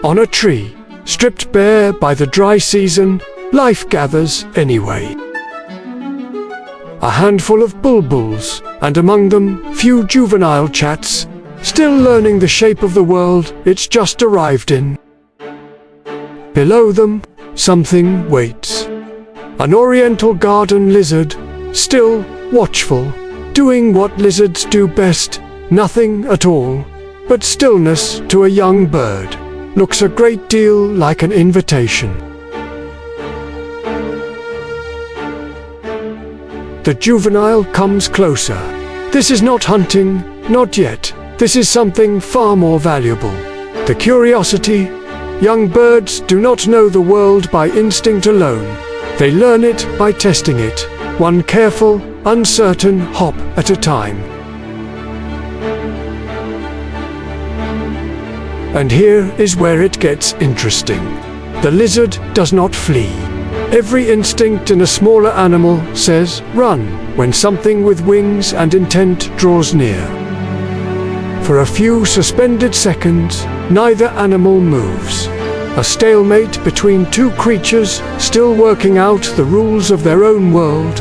On a tree, stripped bare by the dry season, life gathers anyway. A handful of bulbuls, and among them few juvenile chats, still learning the shape of the world it's just arrived in. Below them, something waits. An Oriental Garden Lizard, still watchful, doing what lizards do best, nothing at all, but stillness to a young bird, looks a great deal like an invitation. The juvenile comes closer. This is not hunting, not yet. This is something far more valuable. The curiosity. Young birds do not know the world by instinct alone. They learn it by testing it, one careful, uncertain hop at a time. And here is where it gets interesting. The lizard does not flee. Every instinct in a smaller animal says, run, when something with wings and intent draws near. For a few suspended seconds, neither animal moves. A stalemate between two creatures still working out the rules of their own world.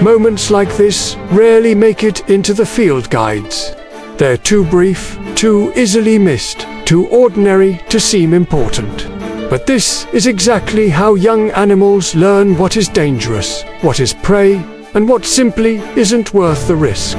Moments like this rarely make it into the field guides. They're too brief, too easily missed, too ordinary to seem important. But this is exactly how young animals learn what is dangerous, what is prey, and what simply isn't worth the risk.